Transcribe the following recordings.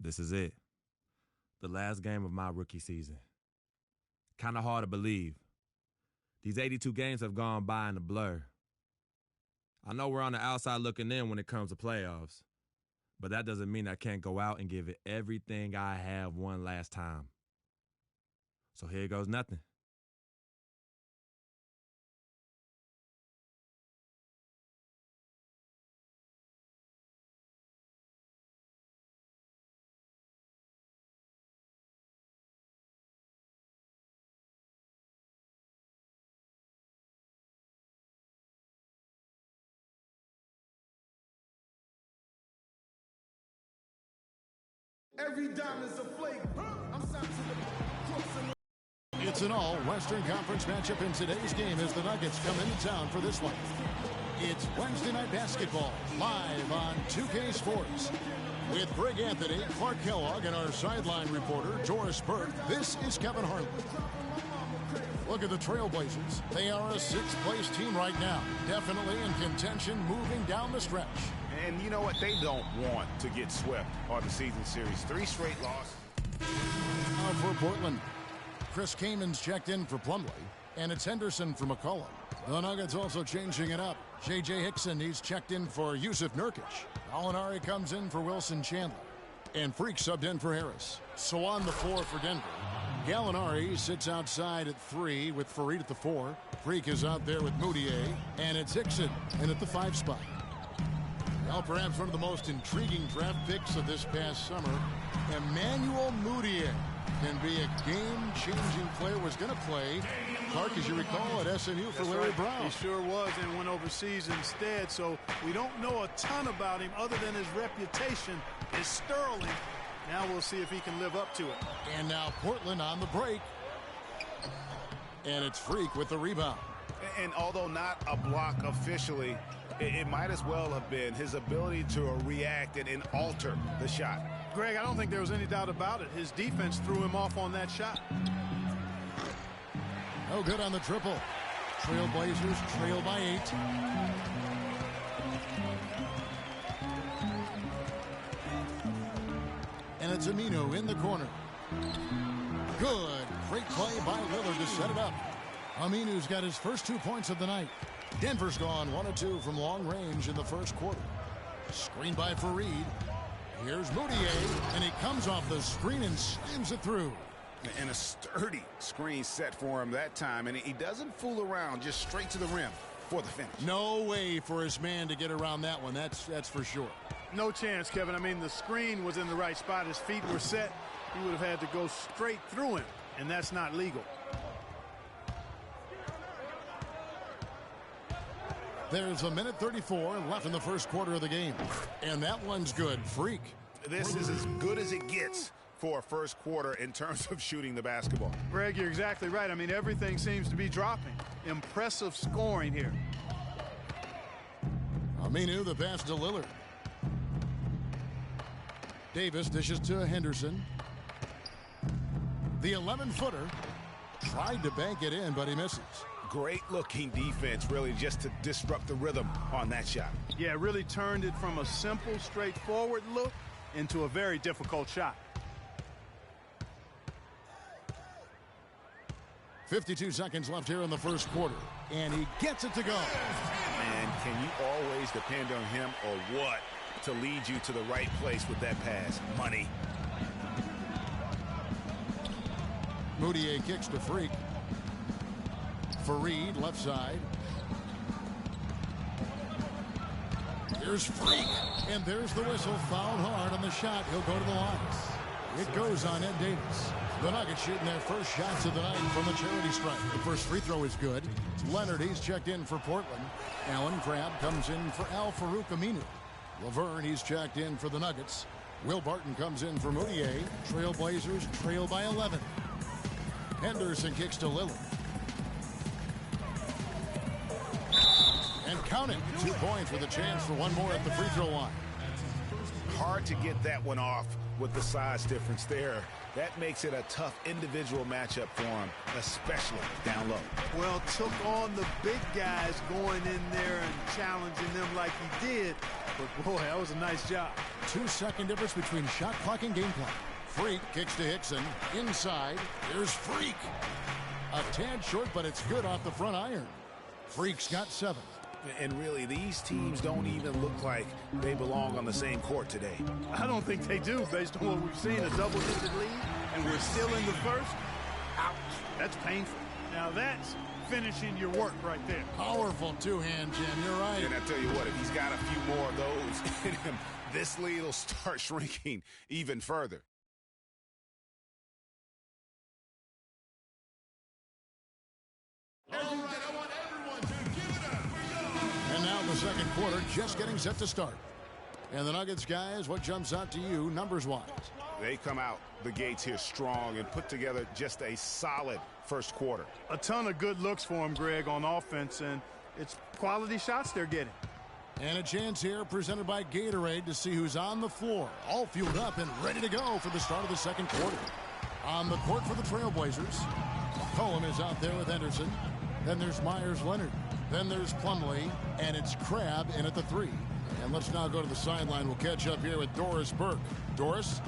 This is it. The last game of my rookie season. Kind of hard to believe. These 82 games have gone by in a blur. I know we're on the outside looking in when it comes to playoffs, but that doesn't mean I can't go out and give it everything I have one last time. So here goes nothing. Every dime is a flake. I'm signed to the crooks. It's an all-Western Conference matchup in today's game as the Nuggets come into town for this one. It's Wednesday Night Basketball, live on 2K Sports. With Greg Anthony, Clark Kellogg, and our sideline reporter, Doris Burke, this is Kevin Harlan. Look at the Trailblazers. They are a sixth-place team right now. Definitely in contention moving down the stretch. And you know what? They don't want to get swept on the season series. 3 straight losses. Now for Portland, Chris Kamen's checked in for Plumlee, and it's Henderson for McCollum. The Nuggets also changing it up. J.J. Hickson, he's checked in for Yusuf Nurkic. Gallinari comes in for Wilson Chandler. And Freak subbed in for Harris. So on the floor for Denver, Gallinari sits outside at 3 with Farid at the 4. Freak is out there with Moutier, and it's Hickson in at the 5 spot. Well, perhaps one of the most intriguing draft picks of this past summer, Emmanuel Moutier, can be a game-changing player. Was going to play, Clark, as you recall, at SMU for Larry Brown. He sure was, and went overseas instead. So we don't know a ton about him other than his reputation is sterling. Now we'll see if he can live up to it. And now Portland on the break. And it's Freak with the rebound. And although not a block officially, it might as well have been his ability to react and alter the shot. Greg, I don't think there was any doubt about it. His defense threw him off on that shot. No good on the triple. Trailblazers trail by 8. And it's Aminu in the corner. Good. Great play by Lillard to set it up. Aminu's got his first 2 points of the night. Denver's gone 1 of 2 from long range in the first quarter. Screen by Farid. Here's Moutier, and he comes off the screen and slams it through. And a sturdy screen set for him that time, and he doesn't fool around, just straight to the rim for the finish. No way for his man to get around that one, that's for sure. No chance, Kevin. I mean, the screen was in the right spot. His feet were set. He would have had to go straight through him, and that's not legal. There's a minute 34 left in the first quarter of the game. And that one's good. Freak. This is as good as it gets for a first quarter in terms of shooting the basketball. Greg, you're exactly right. I mean, everything seems to be dropping. Impressive scoring here. Aminu, the pass to Lillard. Davis dishes to Henderson. The 11-footer tried to bank it in, but he misses. Great looking defense, really, just to disrupt the rhythm on that shot. Yeah, really turned it from a simple, straightforward look into a very difficult shot. 52 seconds left here in the first quarter, and he gets it to go. And can you always depend on him or what to lead you to the right place with that pass? Money. Moutier kicks to Freak. Farid, left side. Here's Freak. And there's the whistle. Fouled hard on the shot. He'll go to the line. It goes on Ed Davis. The Nuggets shooting their first shots of the night from the charity stripe. The first free throw is good. Leonard, he's checked in for Portland. Allen Crabbe comes in for Al Farouk Aminu. Laverne, he's checked in for the Nuggets. Will Barton comes in for Moutier. Trailblazers trail by 11. Henderson kicks to Lillard. And count it. 2 points with a chance for one more at the free throw line. Hard to get that one off with the size difference there. That makes it a tough individual matchup for him, especially down low. Well, took on the big guys going in there and challenging them like he did. But, boy, that was a nice job. 2-second difference between shot clock and game plan. Freak kicks to Hickson. Inside, there's Freak. A tad short, but it's good off the front iron. Freak's got 7. And really, these teams don't even look like they belong on the same court today. I don't think they do, based on what we've seen. A double-digit lead, and we're still in the first. Ouch. That's painful. Now that's finishing your work right there. Powerful two-hand, Jim. You're right. And I tell you what, if he's got a few more of those in him, this lead will start shrinking even further. All right, I want everyone to give it up for y'all. And now the second quarter just getting set to start. And the Nuggets, guys, what jumps out to you numbers-wise? They come out the gates here strong and put together just a solid first quarter. A ton of good looks for him, Greg, on offense, and it's quality shots they're getting. And a chance here presented by Gatorade to see who's on the floor, all fueled up and ready to go for the start of the second quarter. On the court for the Trailblazers, McCollum is out there with Henderson. Then there's Myers-Leonard. Then there's Plumlee, and it's Crabb in at the 3. And let's now go to the sideline. We'll catch up here with Doris Burke. Doris?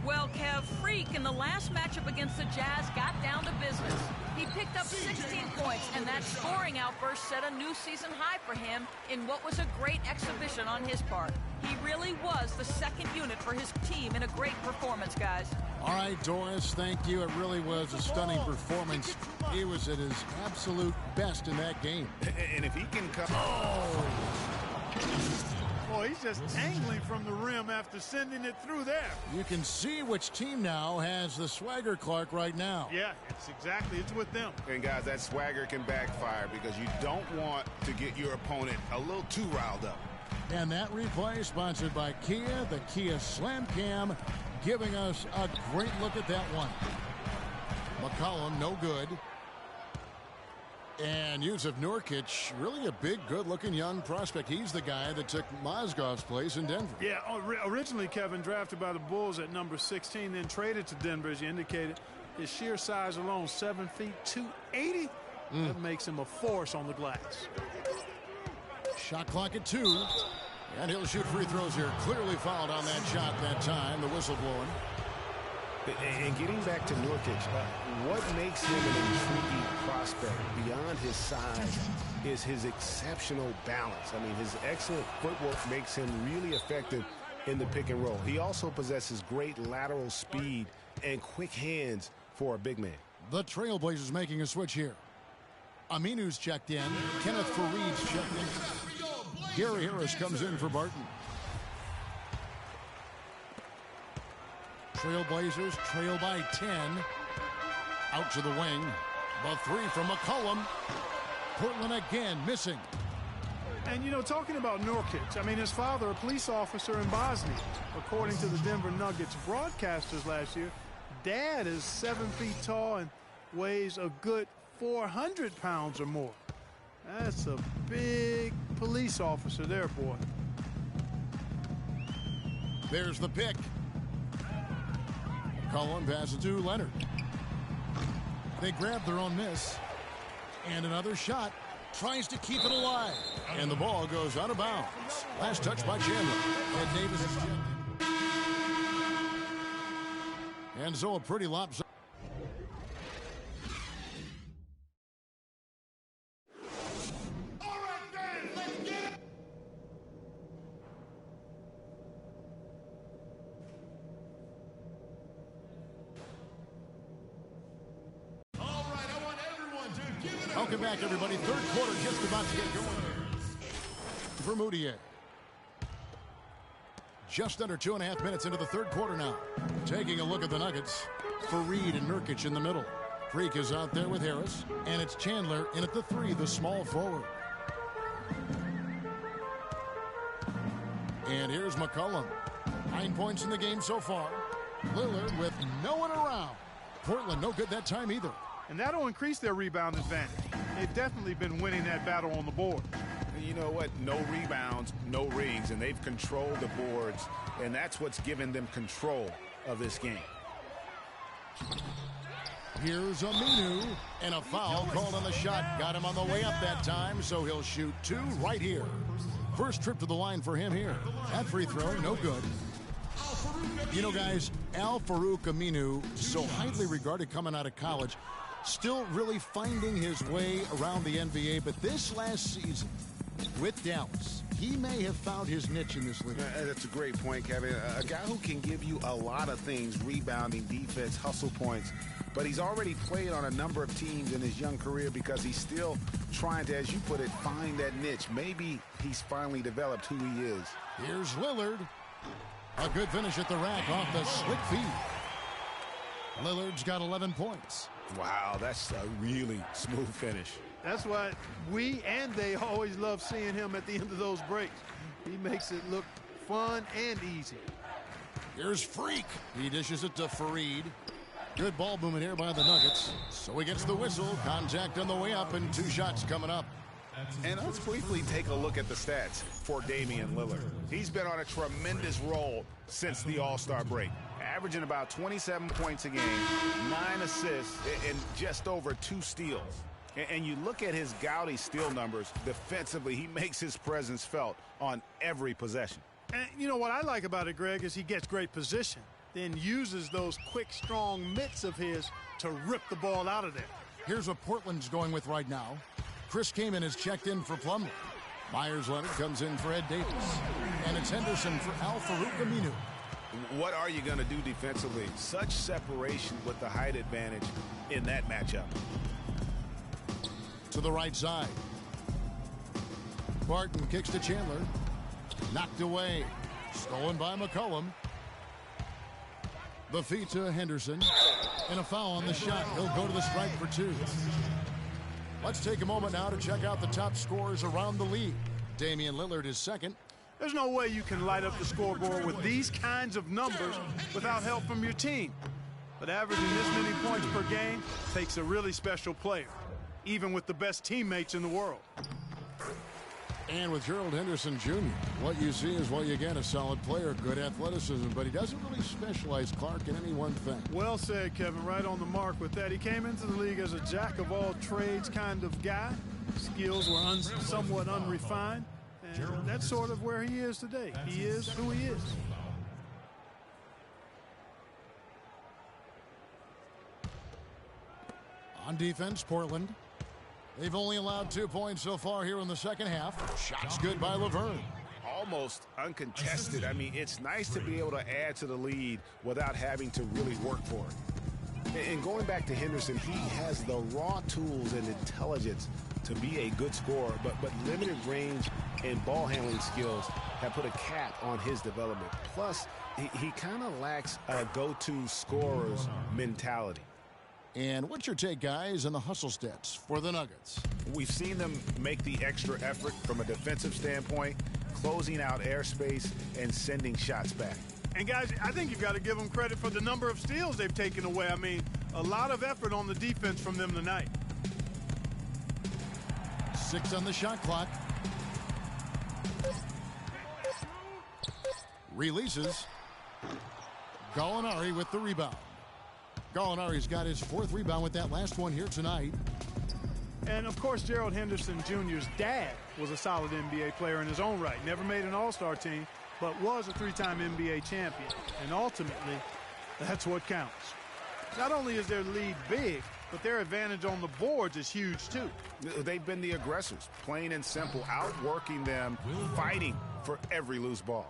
Well, Kev, Freak in the last matchup against the Jazz got down to business. He picked up 16 points, and that scoring outburst set a new season high for him in what was a great exhibition on his part. He really was the second unit for his team in a great performance, guys. All right, Doris, thank you. It really was a stunning performance. He was at his absolute best in that game. And if he can come... Boy, he's just angling from the rim after sending it through there. You can see which team now has the swagger Clark right now. Yeah, it's with them. And, guys, that swagger can backfire because you don't want to get your opponent a little too riled up. And that replay sponsored by Kia, the Kia Slam Cam, giving us a great look at that one. McCollum, no good. And Yusuf Nurkic, really a big, good-looking young prospect. He's the guy that took Mozgov's place in Denver. Yeah, originally, Kevin, drafted by the Bulls at number 16, then traded to Denver, as you indicated. His sheer size alone, 7 feet, 280. That makes him a force on the glass. Shot clock at 2. And he'll shoot free throws here. Clearly fouled on that shot that time. The whistle blowing. And getting back to Nurkic, what makes him an intriguing prospect beyond his size is his exceptional balance. I mean, his excellent footwork makes him really effective in the pick and roll. He also possesses great lateral speed and quick hands for a big man. The Trailblazers making a switch here. Aminu's checked in. Kenneth Faried's checked in. Gary Harris comes in for Barton. Trailblazers trail by 10. Out to the wing. The 3 from McCollum. Portland again missing. And, you know, talking about Nurkic, I mean, his father, a police officer in Bosnia. According to the Denver Nuggets broadcasters last year, Dad is 7 feet tall and weighs a good 400 pounds or more. That's a big police officer there, boy. There's the pick. McCollum passes to Leonard. They grab their own miss. And another shot. Tries to keep it alive. And the ball goes out of bounds. Last touch by Chandler. And Davis is checked. And so a pretty lopsided. Welcome back, everybody. Third quarter just about to get going. For Moutier. Just under 2.5 minutes into the third quarter now. Taking a look at the Nuggets. Faried and Nurkic in the middle. Freak is out there with Harris. And it's Chandler in at the 3, the small forward. And here's McCollum. 9 points in the game so far. Lillard with no one around. Portland no good that time either. And that'll increase their rebound advantage. They've definitely been winning that battle on the board. You know what? No rebounds, no rings, and they've controlled the boards, and that's what's given them control of this game. Here's Aminu, and a foul called on the shot. Got him on the way up that time, so he'll shoot 2 right here. First trip to the line for him here. That free throw, no good. You know, guys, Al-Farouq Aminu, so highly regarded coming out of college, still really finding his way around the NBA, but this last season with Dallas, he may have found his niche in this league. That's a great point, Kevin. A guy who can give you a lot of things, rebounding, defense, hustle points, but he's already played on a number of teams in his young career because he's still trying to, as you put it, find that niche. Maybe he's finally developed who he is. Here's Lillard. A good finish at the rack off the slick feed. Lillard's got 11 points. Wow, that's a really smooth finish. That's why we and they always love seeing him at the end of those breaks. He makes it look fun and easy. Here's Freak. He dishes it to Fareed. Good ball movement here by the Nuggets. So he gets the whistle. Contact on the way up and 2 shots coming up. And let's briefly take a look at the stats for Damian Lillard. He's been on a tremendous roll since the All-Star break, averaging about 27 points a game, 9 assists, and just over 2 steals. And you look at his gaudy steal numbers, defensively, he makes his presence felt on every possession. And you know what I like about it, Greg, is he gets great position, then uses those quick, strong mitts of his to rip the ball out of there. Here's what Portland's going with right now. Chris Kaman is checked in for Plumlee. Myers Leonard comes in for Ed Davis. And it's Henderson for Al-Farouq Aminu. What are you going to do defensively? Such separation with the height advantage in that matchup. To the right side. Barton kicks to Chandler. Knocked away. Stolen by McCollum. The feed to Henderson. And a foul on the shot. He'll go to the stripe for 2. Let's take a moment now to check out the top scorers around the league. Damian Lillard is second. There's no way you can light up the scoreboard with these kinds of numbers without help from your team. But averaging this many points per game takes a really special player, even with the best teammates in the world. And with Gerald Henderson Jr., what you see is what you get. A solid player, good athleticism, but he doesn't really specialize, Clark, in any one thing. Well said, Kevin. Right on the mark with that. He came into the league as a jack-of-all-trades kind of guy. Skills were somewhat unrefined, and that's sort of where he is today. He is who he is. On defense, Portland. They've only allowed 2 points so far here in the second half. Shots good by Laverne. Almost uncontested. I mean, it's nice to be able to add to the lead without having to really work for it. And going back to Henderson, he has the raw tools and intelligence to be a good scorer, but limited range and ball handling skills have put a cap on his development. Plus, he kind of lacks a go-to scorer's mentality. And what's your take, guys, on the hustle stats for the Nuggets? We've seen them make the extra effort from a defensive standpoint, closing out airspace and sending shots back. And, guys, I think you've got to give them credit for the number of steals they've taken away. I mean, a lot of effort on the defense from them tonight. 6 on the shot clock. Releases. Gallinari with the rebound. Gallinari's got his 4th rebound with that last one here tonight. And, of course, Gerald Henderson Jr.'s dad was a solid NBA player in his own right. Never made an all-star team, but was a 3-time NBA champion. And ultimately, that's what counts. Not only is their lead big, but their advantage on the boards is huge, too. They've been the aggressors, plain and simple, outworking them, fighting for every loose ball.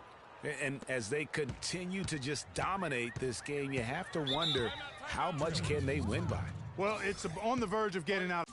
And as they continue to just dominate this game, you have to wonder, how much can they win by? Well, it's on the verge of getting out.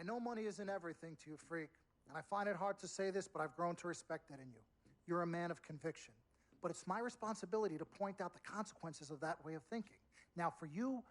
I know money isn't everything to you, Freak, and I find it hard to say this, but I've grown to respect it in you. You're a man of conviction. But it's my responsibility to point out the consequences of that way of thinking. Now, for you,